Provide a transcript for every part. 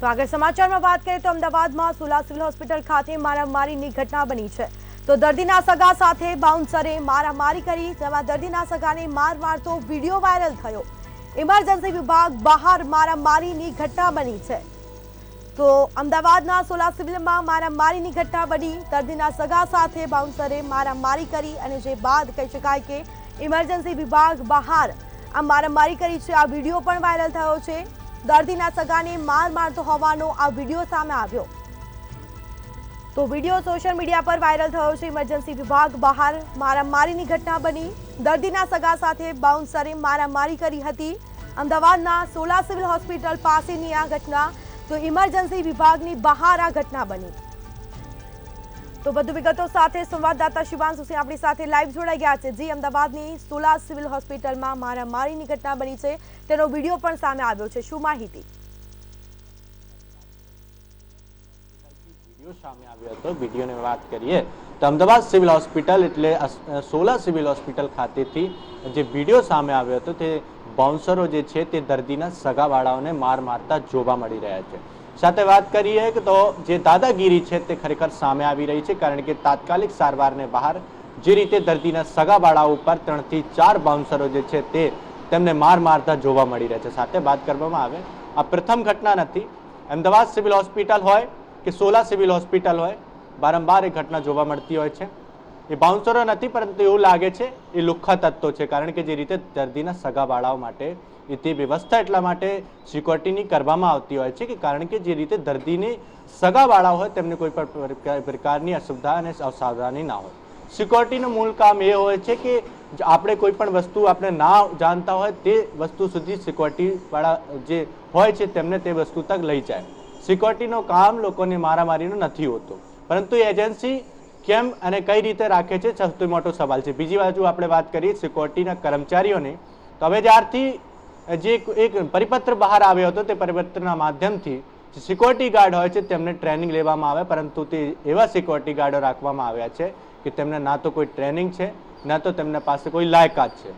તો આગળ સમાચારમાં વાત કરીએ તો અમદાવાદમાં સોલા સિવિલ હોસ્પિટલ ખાતે મારામારીની ઘટના બની છે। તો દર્દીના સગા સાથે બાઉન્સરે મારામારી કરી, જેમાં દર્દીના સગાને માર મારતો વિડીયો વાયરલ થયો। ઇમરજન્સી વિભાગ બહાર મારામારીની ઘટના બની છે। તો અમદાવાદના સોલા સિવિલમાં મારામારીની ઘટના બની, દર્દીના સગા સાથે બાઉન્સરે મારામારી કરી અને જે બાદ કહી શકાય કે ઇમરજન્સી વિભાગ બહાર આ મારામારી કરી છે। આ વિડીયો પણ વાયરલ થયો છે। દર્દીના સગાને માર મારતો હોવાનો આ વિડીયો સામે આવ્યો। તો વિડીયો સોશિયલ મીડિયા પર વાયરલ થયો છે। ઇમરજન્સી વિભાગ બહાર મારામારીની ઘટના બની, દર્દીના સગા સાથે બાઉન્સરે મારામારી કરી હતી। અમદાવાદના સોલા સિવિલ હોસ્પિટલ પાસેની આ ઘટના, તો ઇમરજન્સી વિભાગની બહાર આ ઘટના બની। તો વધુ વિગતો સાથે સંવાદદાતા શિવાંશુ સિંહ આપણી સાથે લાઈવ જોડાઈ ગયા છે। જી, અમદાવાદની સોલા સિવિલ હોસ્પિટલમાં મારામારીની ઘટના બની છે, તેનો વિડીયો પણ સામે આવ્યો છે, શું માહિતી? વિડીયો સામે આવ્યો હતો। વિડીયોની વાત કરીએ તો અમદાવાદ સિવિલ હોસ્પિટલ એટલે સોલા સિવિલ હોસ્પિટલ ખાતેથી જે વિડીયો સામે આવ્યો હતો તે બાઉન્સરો જે છે તે દર્દીના સગાવાળાઓને માર મારતા જોવા મળી રહ્યા છે। સાથે વાત કરીએ કે તો જે દાદાગીરી છે તે ખરેખર સામે આવી રહી છે, કારણ કે તાત્કાલિક સારવારને બહાર જે રીતે દર્દીના સગાવાળાઓ ઉપર 3 થી 4 બાઉન્સરો જે છે તે તેમને માર મારતા જોવા મળી રહ્યા છે। સાથે વાત કરવામાં આવે, આ પ્રથમ ઘટના નથી। અમદાવાદ સિવિલ હોસ્પિટલ હોય કે સોલા સિવિલ હોસ્પિટલ હોય, વારંવાર એ ઘટના જોવા મળતી હોય છે। એ બાઉન્સરો નથી, પરંતુ એવું લાગે છે એ લુખ્ખા તત્વો છે, કારણ કે જે રીતે દર્દીના સગાવાળાઓ માટે તે વ્યવસ્થા એટલા માટે સિક્યોરિટીની કરવામાં આવતી હોય છે કે કારણ કે જે રીતે દર્દીની સગાવાળા હોય તેમને કોઈ પણ પ્રકારની અસુવિધા અને અસાવધાની ના હોય। સિક્યોરિટીનું મૂળ કામ એ હોય છે કે આપણે કોઈ પણ વસ્તુ આપણે ના જાણતા હોય તે વસ્તુ સુધી સિક્યોરિટીવાળા જે હોય છે તેમને તે વસ્તુ તક લઈ જાય। સિક્યોરિટીનું કામ લોકોની મારામારીનું નથી હોતું, પરંતુ એજન્સી કેમ અને કઈ રીતે રાખે છે સૌથી મોટો સવાલ છે। બીજી બાજુ આપણે વાત કરીએ સિક્યોરિટીના કર્મચારીઓની, તો હવે જ્યારથી જે એક પરિપત્ર બહાર આવ્યો હતો તે પરિપત્રના માધ્યમથી જે સિક્યોરિટી ગાર્ડ હોય છે તેમને ટ્રેનિંગ લેવામાં આવે, પરંતુ તે એવા સિક્યોરિટી ગાર્ડો રાખવામાં આવ્યા છે કે તેમને ના તો કોઈ ટ્રેનિંગ છે, ના તો તેમના પાસે કોઈ લાયકાત છે।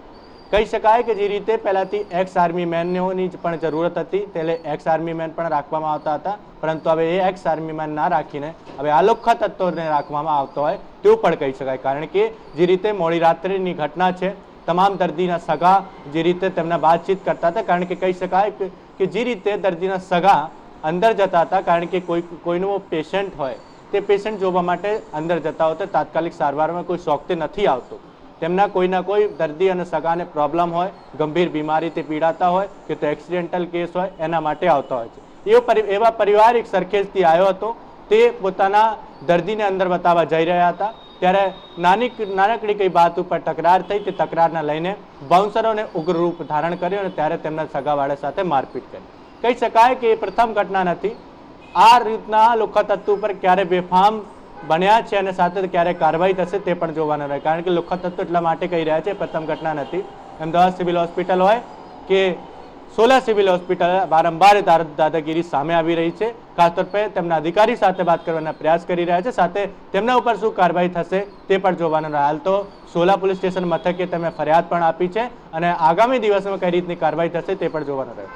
કહી શકાય કે જે રીતે પહેલાથી એક્સ આર્મી મેનની પણ જરૂરત હતી, એટલે એક્સ આર્મી મેન પણ રાખવામાં આવતા હતા, પરંતુ હવે એ એક્સ આર્મી મેન ના રાખીને હવે આ લુખ્ખા તત્વોને રાખવામાં આવતો હોય તેવું પણ કહી શકાય। કારણ કે જે રીતે મોડી રાત્રિની ઘટના છે, તમામ દર્દીના સગા જે રીતે તેમના વાતચીત કરતા હતા, કારણ કે કહી શકાય કે જે રીતે દર્દીના સગા અંદર જતા હતા, કારણ કે કોઈનું પેશન્ટ હોય તે પેશન્ટ જોવા માટે અંદર જતા હોય તો તાત્કાલિક સારવારમાં કોઈ શોખથી નથી આવતો। તેમના કોઈના કોઈ દર્દી અને સગાને પ્રોબ્લેમ હોય, ગંભીર બીમારીથી પીડાતા હોય કે તો એક્સિડેન્ટલ કેસ હોય, એના માટે આવતા હોય છે। એવા પરિવાર એક સરખેજથી આવ્યો હતો, તે પોતાના દર્દીને અંદર બતાવવા જઈ રહ્યા હતા, ત્યારે નાનકડી કઈ વાત ઉપર તકરાર થઈ। તે તકરારને લઈને બાઉન્સરોને ઉગ્ર રૂપ ધારણ કર્યો અને ત્યારે તેમના સગાવાળા સાથે મારપીટ કરી। કહી શકાય કે એ પ્રથમ ઘટના નથી। આ રીતના લુખ્ખા તત્વ ઉપર ક્યારે બેફામ બન્યા છે અને સાથે ક્યારે કાર્યવાહી થશે તે પણ જોવાનું રહે, કારણ કે લુખ્ખા તત્વ એટલા માટે કહી રહ્યા છે પ્રથમ ઘટના નથી। અમદાવાદ સિવિલ હોસ્પિટલ હોય કે સોલા સિવિલ હોસ્પિટલ, વારંવાર દાદાગીરી સામે આવી રહી છે। ખાસ તौर पे તેમના અધિકારી સાથે વાત કરવાના પ્રયાસ કરી રહ્યા છે, સાથે તેમના ઉપર શું કાર્યવાહી થશે તે પણ જોવાનું રહે। હાલ તો સોલા પોલીસ સ્ટેશન મથકે તમે ફરિયાદ પણ આપી છે અને આગામી દિવસોમાં કઈ રીતની કાર્યવાહી થશે તે પણ જોવાનું રહે।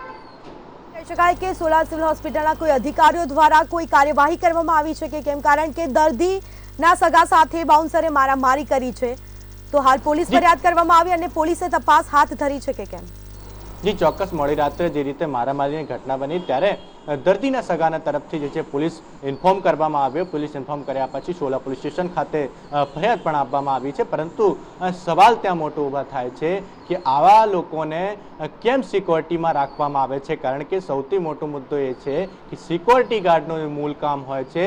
કહી શકાય કે સોલા સિવિલ હોસ્પિટલના કોઈ અધિકારીઓ દ્વારા કોઈ કાર્યવાહી કરવામાં આવી છે કે કેમ? કારણ કે દર્દીના સગા સાથે બાઉન્સરે મારામારી કરી છે, તો હાલ પોલીસ ફરિયાદ કરવામાં આવી અને પોલીસે તપાસ હાથ ધરી છે કે કેમ? જી, ચોક્કસ મોડી રાત્રે જે રીતે મારામારીની ઘટના બની ત્યારે દર્દીના સગાના તરફથી જે છે પોલીસ ઇન્ફોર્મ કરવામાં આવ્યો। પોલીસ ઇન્ફોર્મ કર્યા પછી સોલા પોલીસ સ્ટેશન ખાતે ફરિયાદ પણ આપવામાં આવી છે, પરંતુ સવાલ ત્યાં મોટો ઊભા થાય છે કે આવા લોકોને કેમ સિક્યોરિટીમાં રાખવામાં આવે છે? કારણ કે સૌથી મોટો મુદ્દો એ છે કે સિક્યોરિટી ગાર્ડનું મૂળ કામ હોય છે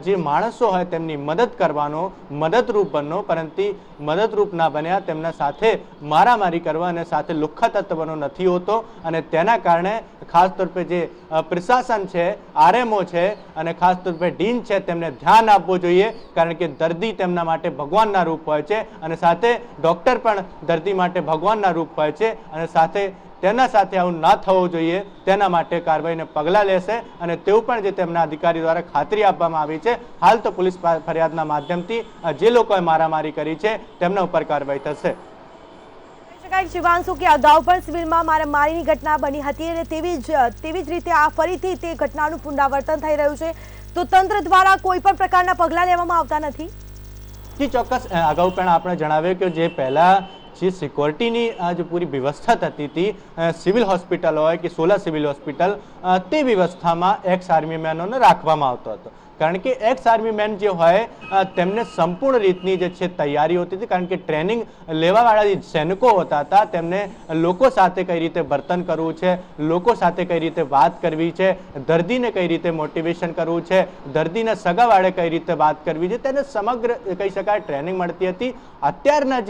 જે માણસો હોય તેમની મદદ કરવાનો, મદદરૂપ બનનો, પરંતુ મદદરૂપ ના બન્યા તેમના સાથે મારામારી કરવા અને સાથે લુખ્ખા તત્વનો નથી હોતો। અને તેના કારણે ખાસ તौर पे જે પ્રશાસન છે, આરએમઓ છે અને ખાસ તौर पे ડીન છે તેમને ધ્યાન આપવું જોઈએ, કારણ કે દર્દી તેમના માટે ભગવાનના રૂપ હોય છે અને સાથે ડોક્ટર પણ દર્દી માટે ભગવાનના રૂપ હોય છે અને સાથે તેના સાથે આવું ના થવું જોઈએ તેના માટે કાર્યવાહીને પગલાં લેશે અને તેવું પણ જે તેમના અધિકારી દ્વારા ખાતરી આપવામાં આવી છે। હાલ તો પોલીસ ફરિયાદના માધ્યમથી જે લોકોએ મારામારી કરી છે તેમના ઉપર કાર્યવાહી થશે। શકાય શિવાંશુ કે અગાઉ પણ સિવિલમાં મારામારીની ઘટના બની હતી અને તેવી જ રીતે આ ફરીથી તે ઘટનાનું પુનરાવર્તન થઈ રહ્યું છે, તો તંત્ર દ્વારા કોઈ પણ પ્રકારના પગલાં લેવામાં આવતા નથી? જી ચોક્કસ, અગાઉ પણ આપણે જણાવ્યું કે જે પહેલા જે સિક્યોરિટીની જે પૂરી વ્યવસ્થા થતી હતી સિવિલ હોસ્પિટલ હોય કે સોલા સિવિલ હોસ્પિટલ, તે વ્યવસ્થામાં એક્સ આર્મી મેનોને રાખવામાં આવતો હતો. કારણ કે એક્સ આર્મી મેન જે હોય તેમને સંપૂર્ણ રીતની જે છે તૈયારી હોતી હતી, કારણ કે ટ્રેનિંગ લેવાવાળા જે સૈનિકો હોતા હતા તેમને લોકો સાથે કઈ રીતે વર્તન કરવું છે, લોકો સાથે કઈ રીતે વાત કરવી છે, દર્દીને કઈ રીતે મોટિવેશન કરવું છે, દર્દીના સગાવાળે કઈ રીતે વાત કરવી છે, તેને સમગ્ર કહી શકાય ટ્રેનિંગ મળતી હતી. અત્યારના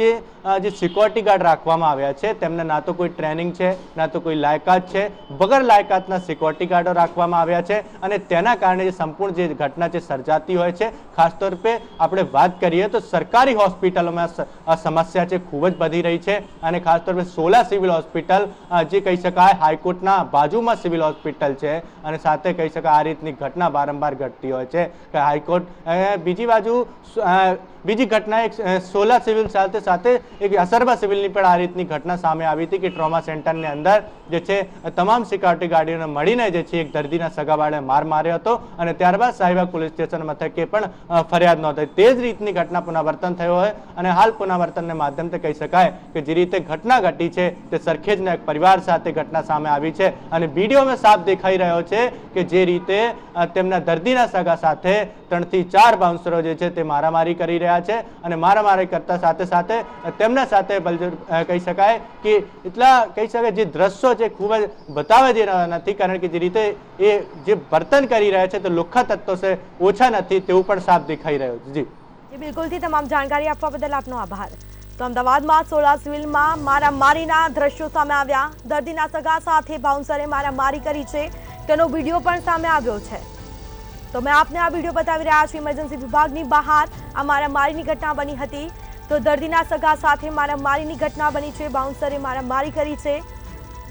જે સિક્યોરિટી ગાર્ડ રાખવામાં આવ્યા છે તેમને ના તો કોઈ ટ્રેનિંગ છે, ના તો કોઈ લાયકાત છે, વગર લાયકાતના સિક્યોરિટી ગાર્ડો રાખવામાં આવ્યા છે અને તેના કારણે જે સંપૂર્ણ જે ઘટના જે સર્જાતી હોય છે, ખાસ તौर पे આપણે વાત કરીએ તો સરકારી હોસ્પિટલોમાં આ સમસ્યા છે ખૂબ જ વધી રહી છે અને ખાસ તौर पे સોલા સિવિલ હોસ્પિટલ જે કહી શકાય હાઈકોર્ટના બાજુમાં સિવિલ હોસ્પિટલ છે અને સાથે કહી શકાય આ રીતની ઘટના વારંવાર ઘટતી હોય છે કે હાઈકોર્ટ બીજી બાજુ બીજી ઘટના એક સોલા સિવિલ સાથે સાથે એક અસરબા સિવિલની પણ આ રીતની ઘટના સામે આવી હતી કે ટ્રોમા સેન્ટરની અંદર જે છે તમામ સિક્યોરિટી ગાર્ડોને મળીને જે છે એક દર્દીના સગાવાળે માર માર્યો હતો અને ત્યારબાદ સાહિબા પોલીસ સ્ટેશન મથકે પણ ફરિયાદ નોંધાઈ. તે જ રીતની ઘટના પુનરાવર્તન થયો હોય અને હાલ પુનરાવર્તનને માધ્યમથી કહી શકાય કે જે રીતે ઘટના ઘટી છે તે સરખેજના એક પરિવાર સાથે ઘટના સામે આવી છે અને વિડીયોમાં સાફ દેખાઈ રહ્યો છે કે જે રીતે તેમના દર્દીના સગા સાથે 3 થી 4 બાઉન્સરો જે છે તે મારામારી કરી રહ્યા છે અને મારામારી કરતા સાથે સાથે તેમના સાથે કહી શકાય કે એટલા કહી શકાય જે દ્રશ્યો છે ખૂબ જ બતાવે જેવા નથી, કારણ કે જે રીતે એ જે વર્તન કરી રહ્યા છે તો લુખ્ખા તત્વો છે ઓછા નથી તેવું પણ સાફ દેખાઈ રહ્યું છે. જી બિલકુલથી તમામ જાણકારી આપવા બદલ આપનો આભાર. તો અમદાવાદમાં સોલા સિવિલમાં મારામારીના દ્રશ્યો સામે આવ્યા. દર્દીના સગા સાથે બાઉન્સરે મારામારી કરી છે તેનો વિડીયો પણ સામે આવ્યો છે. તો મેં આપને આ વિડીયો બતાવી રહ્યા છું. ઇમરજન્સી વિભાગની બહાર આ મારામારીની ઘટના બની હતી. તો દર્દીના સગા સાથે મારામારીની ઘટના બની છે, બાઉન્સરે મારામારી કરી છે.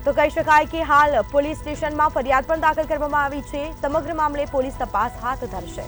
તો કહી શકાય કે હાલ પોલીસ સ્ટેશનમાં ફરિયાદ પણ દાખલ કરવામાં આવી છે. સમગ્ર મામલે પોલીસ તપાસ હાથ ધરશે.